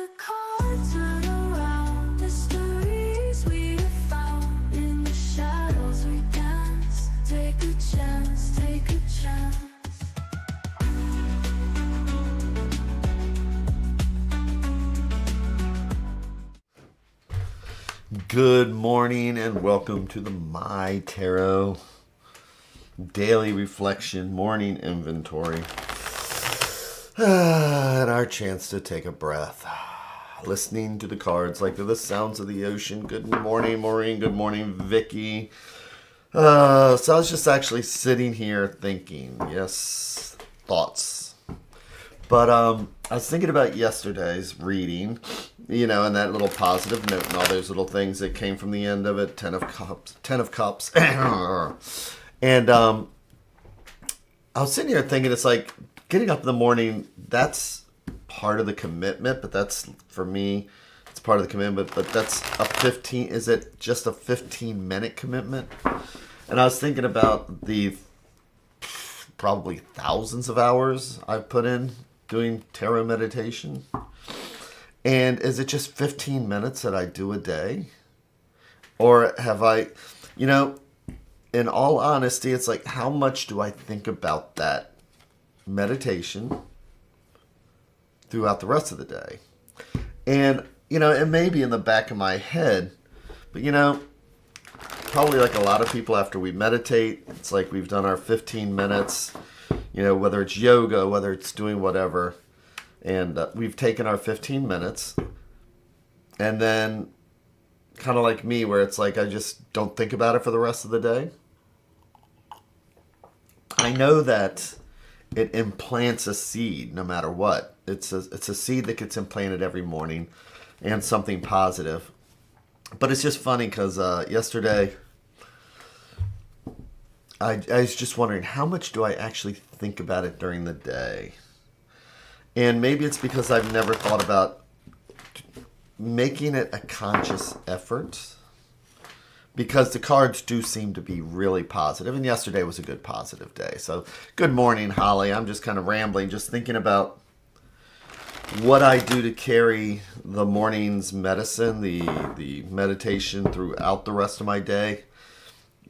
the cards turn around, mysteries we have found. In the shadows we dance. Take a chance, take a chance. Good morning and welcome to the MyTarot Daily Reflection Morning Inventory. And our chance to take a breath. Listening to the cards like they're the sounds of the ocean. Good morning, Maureen. Good morning, Vicky. So I was just actually sitting here thinking. Yes, thoughts. But I was thinking about yesterday's reading, you know, and that little positive note and all those little things that came from the end of it. 10 of Cups. And I was sitting here thinking, it's like getting up in the morning, that's part of the commitment, but that's, for me, it's part of the commitment, but that's is it just a 15-minute commitment? And I was thinking about the probably thousands of hours I've put in doing tarot meditation. And is it just 15 minutes that I do a day? Or have I, you know, in all honesty, it's like, how much do I think about that meditation throughout the rest of the day? And, you know, it may be in the back of my head, but, you know, probably like a lot of people after we meditate, it's like we've done our 15 minutes, you know, whether it's yoga, whether it's doing whatever, and we've taken our 15 minutes, and then kind of like me, where it's like I just don't think about it for the rest of the day. I know that it implants a seed no matter what. It's a seed that gets implanted every morning, and something positive. But it's just funny because yesterday I was just wondering, how much do I actually think about it during the day? And maybe it's because I've never thought about making it a conscious effort, because the cards do seem to be really positive, and yesterday was a good positive day. So good morning, Holly. I'm just kind of rambling, just thinking about what I do to carry the morning's medicine, the meditation throughout the rest of my day,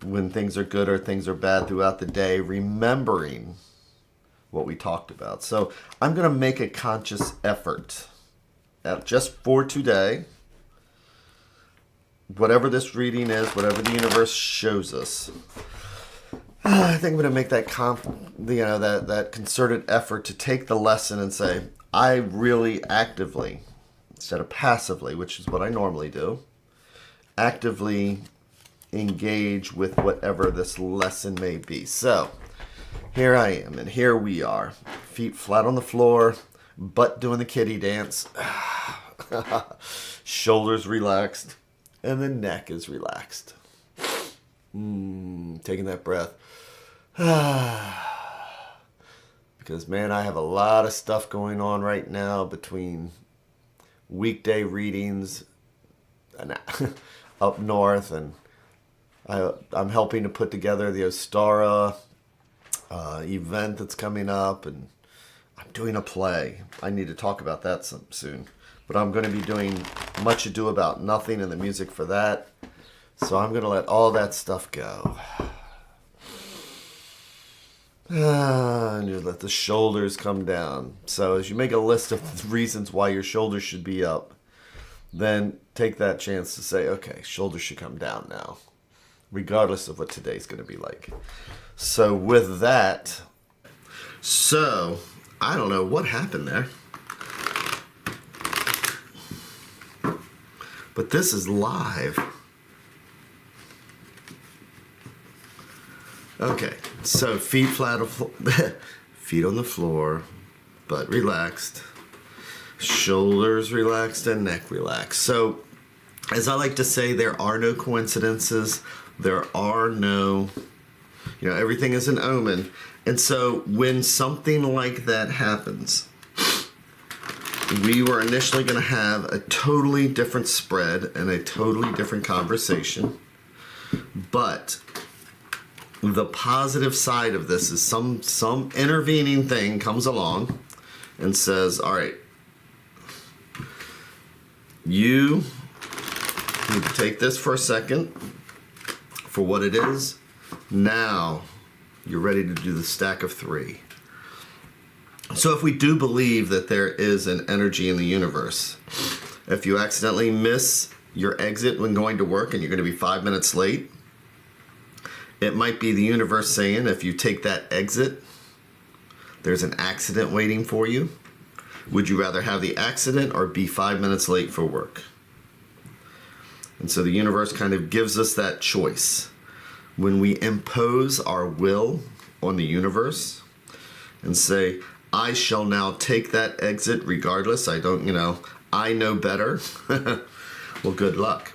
when things are good or things are bad throughout the day, remembering what we talked about. So I'm going to make a conscious effort just for today, whatever this reading is, whatever the universe shows us. I think I'm going to make that that concerted effort to take the lesson and say, I really actively, instead of passively, which is what I normally do, actively engage with whatever this lesson may be. So here I am, and here we are, feet flat on the floor, butt doing the kitty dance, shoulders relaxed, and the neck is relaxed. Taking that breath. Because, man, I have a lot of stuff going on right now between weekday readings and up north, and I'm helping to put together the Ostara event that's coming up, and I'm doing a play. I need to talk about that soon. But I'm going to be doing Much Ado About Nothing and the music for that. So I'm going to let all that stuff go. And just let the shoulders come down. So as you make a list of reasons why your shoulders should be up, then take that chance to say, okay, shoulders should come down now, regardless of what today's going to be like. So with that, I don't know what happened there, but this is live. Okay, so feet flat, feet on the floor, butt relaxed, shoulders relaxed, and neck relaxed. So, as I like to say, there are no coincidences. There are no, everything is an omen. And so when something like that happens, we were initially going to have a totally different spread and a totally different conversation. But the positive side of this is some intervening thing comes along and says, all right, you need to take this for a second for what it is. Now you're ready to do the stack of 3. So if we do believe that there is an energy in the universe, if you accidentally miss your exit when going to work and you're going to be 5 minutes late, it might be the universe saying if you take that exit, there's an accident waiting for you. Would you rather have the accident or be 5 minutes late for work? And so the universe kind of gives us that choice. When we impose our will on the universe and say, I shall now take that exit regardless, I know better. Well, good luck.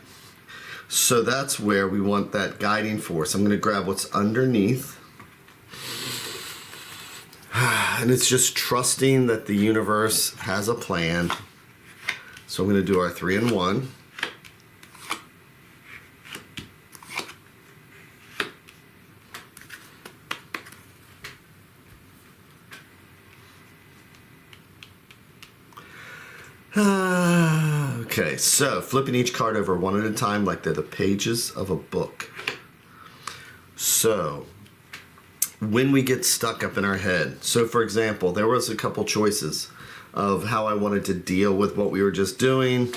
So that's where we want that guiding force. I'm going to grab what's underneath. And it's just trusting that the universe has a plan. So I'm going to do our 3 in 1. Okay, so flipping each card over one at a time like they're the pages of a book. So when we get stuck up in our head, so for example, there was a couple choices of how I wanted to deal with what we were just doing,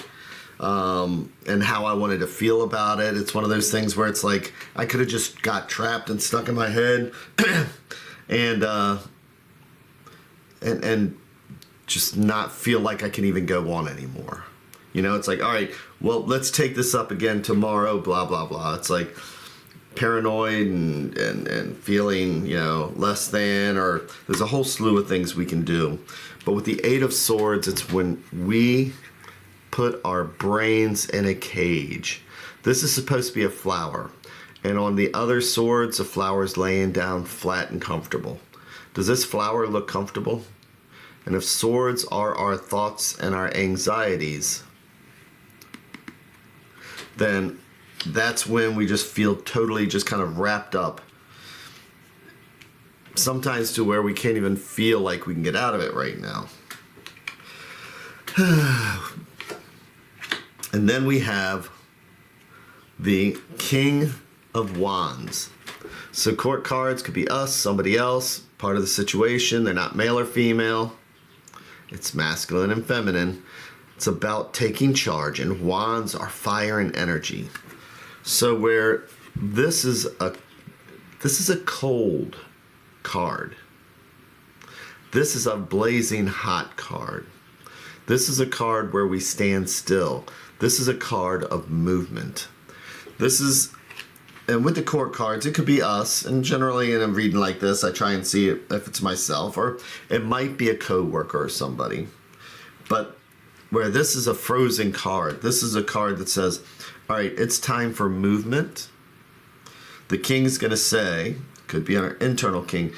and how I wanted to feel about it. It's one of those things where it's like I could have just got trapped and stuck in my head and just not feel like I can even go on anymore. It's like, all right, well, let's take this up again tomorrow, blah, blah, blah. It's like paranoid and feeling, less than, or there's a whole slew of things we can do. But with the 8 of Swords, it's when we put our brains in a cage. This is supposed to be a flower. And on the other swords, the flower is laying down flat and comfortable. Does this flower look comfortable? And if swords are our thoughts and our anxieties, then that's when we just feel totally just kind of wrapped up. Sometimes to where we can't even feel like we can get out of it right now. And then we have the King of Wands. So court cards could be us, somebody else, part of the situation. They're not male or female. It's masculine and feminine. It's about taking charge, and wands are fire and energy. So where this is a cold card. This is a blazing hot card. This is a card where we stand still. This is a card of movement. And with the court cards, it could be us. And generally in a reading like this, I try and see if it's myself, or it might be a coworker or somebody. But where this is a frozen card, this is a card that says, all right, it's time for movement. The king's going to say, could be our internal king,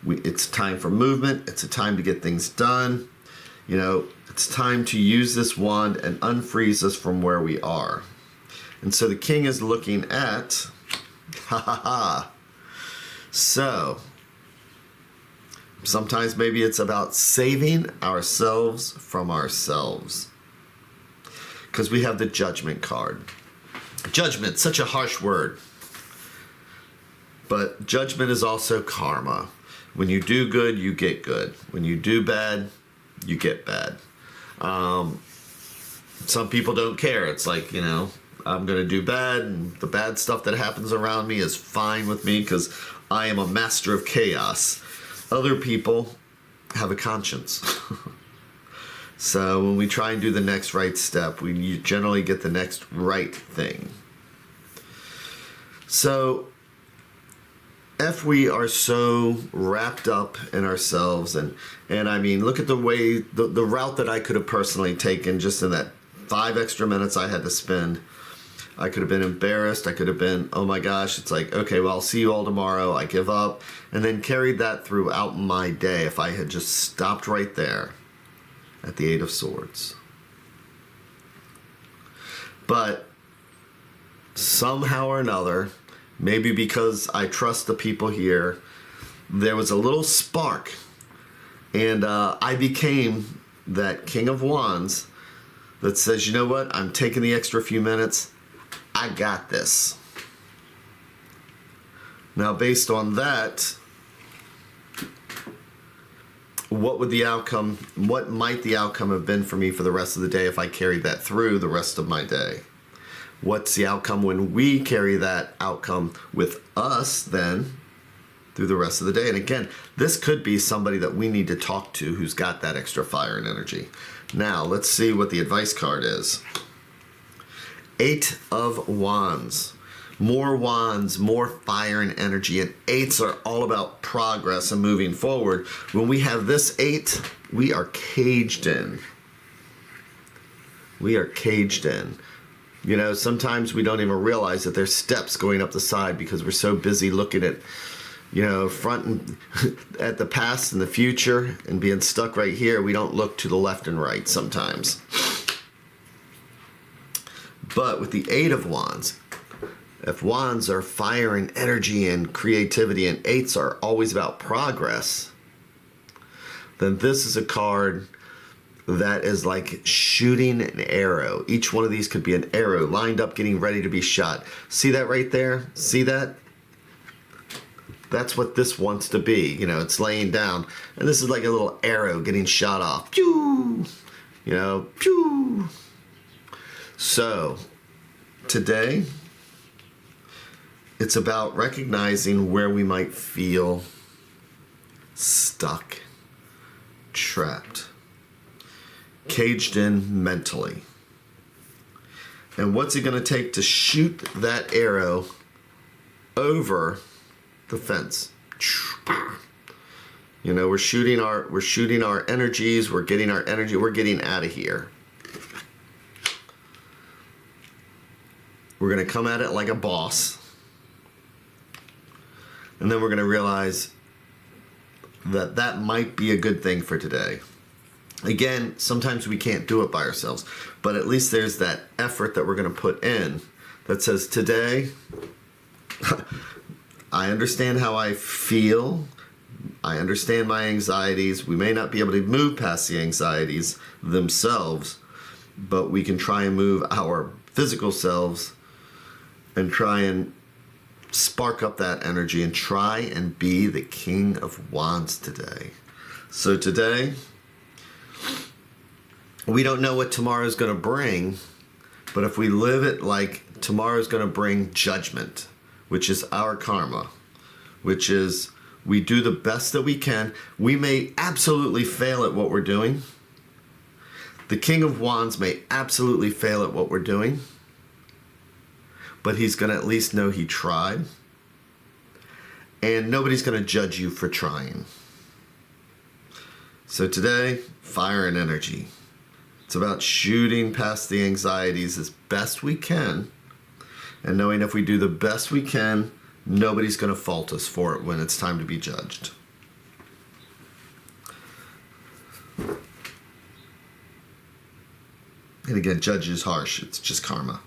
it's time for movement. It's a time to get things done. It's time to use this wand and unfreeze us from where we are. And so the king is looking at, so sometimes maybe it's about saving ourselves from ourselves. Because we have the judgment card. Judgment, such a harsh word. But judgment is also karma. When you do good, you get good. When you do bad, you get bad. Some people don't care. It's like, I'm going to do bad, and the bad stuff that happens around me is fine with me because I am a master of chaos. Other people have a conscience. So when we try and do the next right step, we generally get the next right thing. So if we are so wrapped up in ourselves, and I mean, look at the way, the route that I could have personally taken just in that 5 extra minutes I had to spend. I could have been embarrassed. I could have been, oh my gosh, it's like, okay, well, I'll see you all tomorrow. I give up. And then carried that throughout my day if I had just stopped right there at the 8 of Swords. But somehow or another, maybe because I trust the people here, there was a little spark. And I became that King of Wands that says, you know what, I'm taking the extra few minutes. I got this. Now, based on that, what might the outcome have been for me for the rest of the day if I carried that through the rest of my day? What's the outcome when we carry that outcome with us then through the rest of the day? And again, this could be somebody that we need to talk to who's got that extra fire and energy. Now, let's see what the advice card is. 8 of Wands. More wands, more fire and energy, and 8s are all about progress and moving forward. When we have this 8, we are caged in. We are caged in. You know, sometimes we don't even realize that there's steps going up the side because we're so busy looking at, you know, front and at the past and the future and being stuck right here. We don't look to the left and right sometimes. But with the 8 of Wands, if Wands are fire and energy and creativity and 8s are always about progress, then this is a card that is like shooting an arrow. Each one of these could be an arrow lined up getting ready to be shot. See that right there? See that? That's what this wants to be. You know, it's laying down. And this is like a little arrow getting shot off. Pew! You know, pew! So, today, it's about recognizing where we might feel stuck, trapped, caged in mentally. And what's it going to take to shoot that arrow over the fence? You know, we're shooting our energies, we're getting our energy, we're getting out of here. We're going to come at it like a boss. And then we're going to realize that that might be a good thing for today. Again, sometimes we can't do it by ourselves, but at least there's that effort that we're going to put in that says, today, I understand how I feel. I understand my anxieties. We may not be able to move past the anxieties themselves, but we can try and move our physical selves and try and spark up that energy and try and be the King of Wands today. So today, we don't know what tomorrow's going to bring, but if we live it like tomorrow's going to bring judgment, which is our karma, which is we do the best that we can. We may absolutely fail at what we're doing. The King of Wands may absolutely fail at what we're doing, but he's going to at least know he tried. And nobody's going to judge you for trying. So today, fire and energy. It's about shooting past the anxieties as best we can, and knowing if we do the best we can, nobody's going to fault us for it when it's time to be judged. And again, judge is harsh. It's just karma.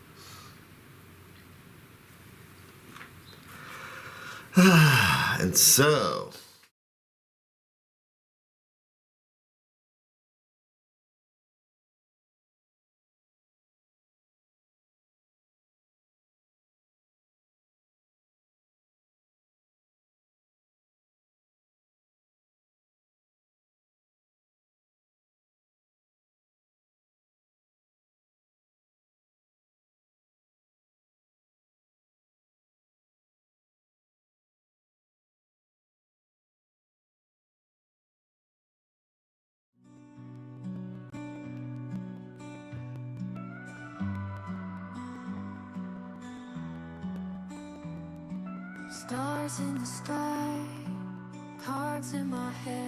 And so, Stars in the sky, cards in my head.